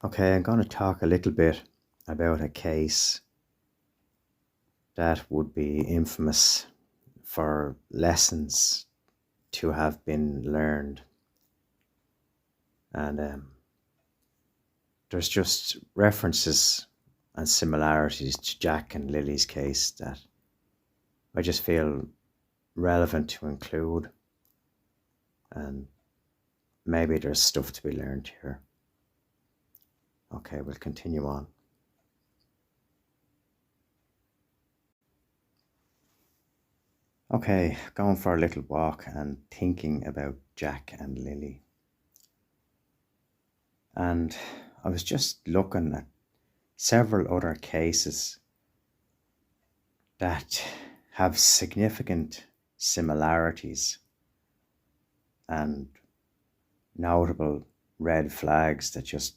Okay, I'm going to talk a little bit about a case that would be infamous for lessons to have been learned. And there's just references and similarities to Jack and Lily's case that I just feel relevant to include. And maybe there's stuff to be learned here. Okay, we'll continue on. Okay, going for a little walk and thinking about Jack and Lily. And I was just looking at several other cases that have significant similarities and notable red flags that just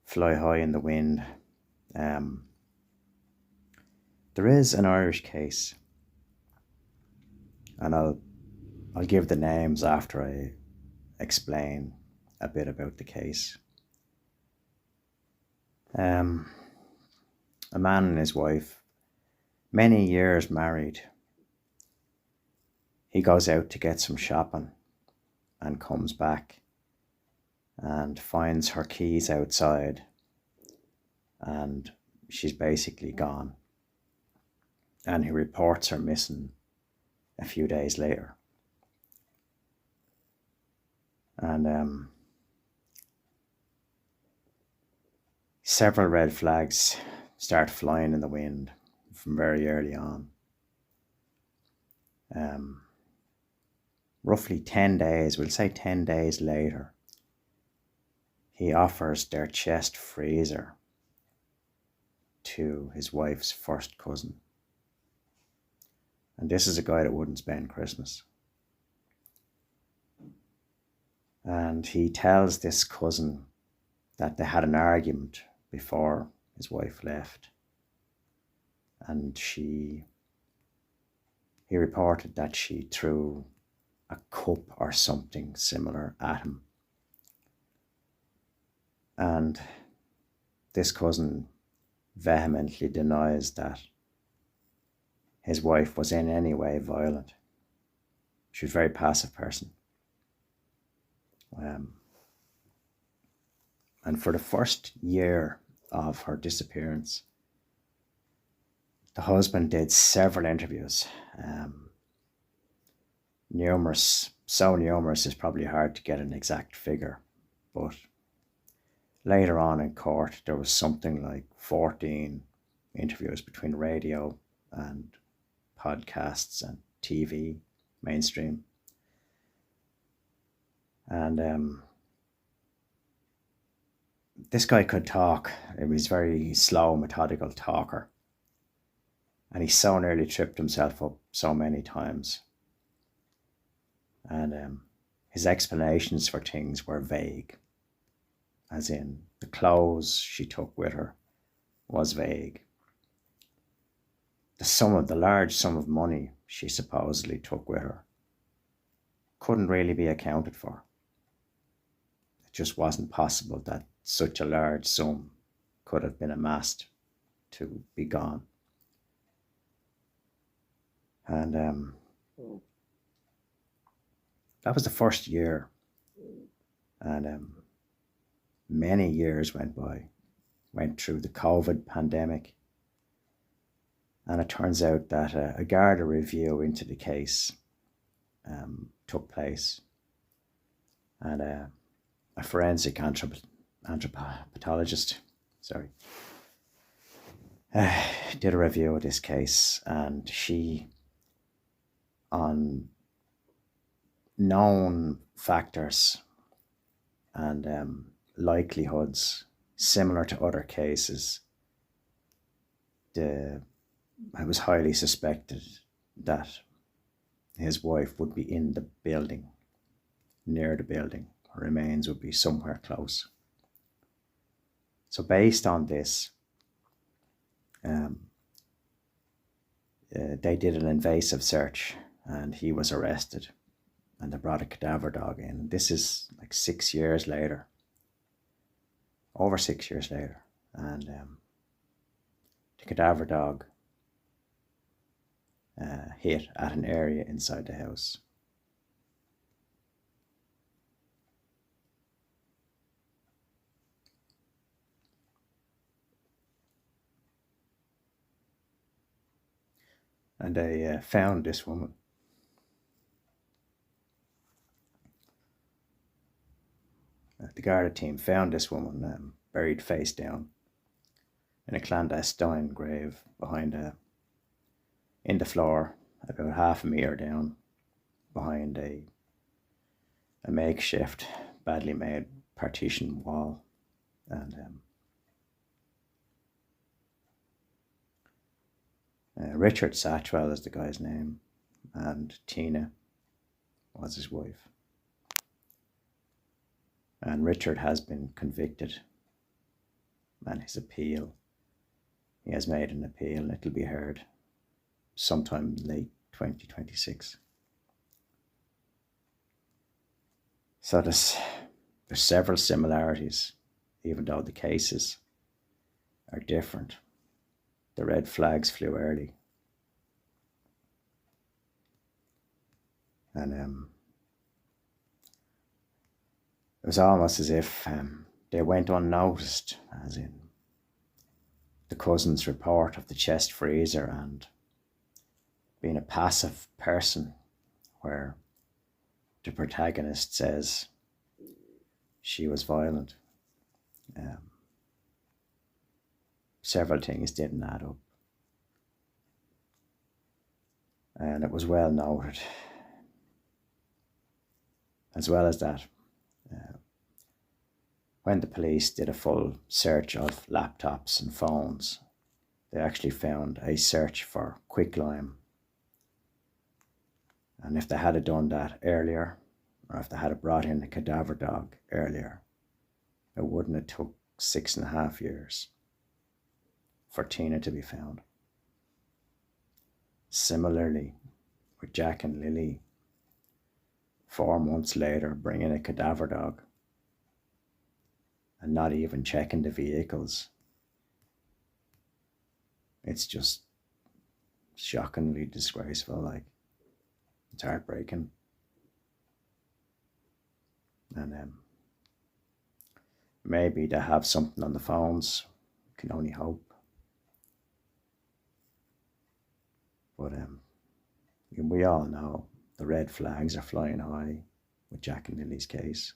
fly high in the wind. There is an Irish case, and I'll give the names after I explain a bit about the case. A man and his wife, many years married. He goes out to get some shopping and comes back and finds her keys outside, and she's basically gone. And he reports her missing a few days later. And several red flags start flying in the wind from very early on. Roughly 10 days, we'll say 10 days later, he offers their chest freezer to his wife's first cousin. And this is a guy that wouldn't spend Christmas. And he tells this cousin that they had an argument before his wife left. And he reported that she threw a cup or something similar at him. And this cousin vehemently denies that his wife was in any way violent. She was a very passive person. And for the first year of her disappearance, the husband did several interviews. Numerous, so numerous it's probably hard to get an exact figure, but later on in court there was something like 14 interviews between radio and podcasts and TV, mainstream. And this guy could talk. He was a very slow, methodical talker. And he so nearly tripped himself up so many times. And his explanations for things were vague. As in, the clothes she took with her was vague. The large sum of money she supposedly took with her couldn't really be accounted for. It just wasn't possible that such a large sum could have been amassed to be gone. And that was the first year. And many years went through the COVID pandemic. And it turns out that a Garda review into the case took place. And a forensic anthropologist, did a review of this case, and she, on known factors and likelihoods similar to other cases, it was highly suspected that his wife would be in the building, near the building. Her remains would be somewhere close. So based on this, they did an invasive search, and he was arrested, and they brought a cadaver dog in. This is like 6 years later. over 6 years later, and the cadaver dog hit at an area inside the house. And they found this woman. The Garda team found this woman buried face down in a clandestine grave in the floor, about half a metre down, behind a makeshift, badly made partition wall. And Richard Satchwell is the guy's name, and Tina was his wife. And Richard has been convicted, and his appeal, he has made an appeal, and it'll be heard sometime late 2026. So there's several similarities, even though the cases are different. The red flags flew early. And it was almost as if they went unnoticed, as in the cousin's report of the chest freezer and being a passive person, where the protagonist says she was violent. Several things didn't add up. And it was well noted. As well as that, when the police did a full search of laptops and phones, they actually found a search for quicklime. And if they had done that earlier, or if they had brought in the cadaver dog earlier, it wouldn't have took 6.5 years for Tina to be found. Similarly, with Jack and Lily, 4 months later, bringing a cadaver dog and not even checking the vehicles. It's just shockingly disgraceful. Like, it's heartbreaking. And maybe they have something on the phones. Can only hope. But we all know the red flags are flying high with Jack and Lily's case.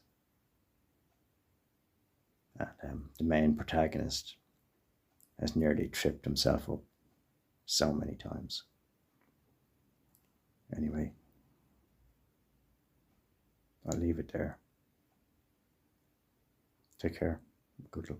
And the main protagonist has nearly tripped himself up so many times. Anyway, I'll leave it there. Take care. Good luck.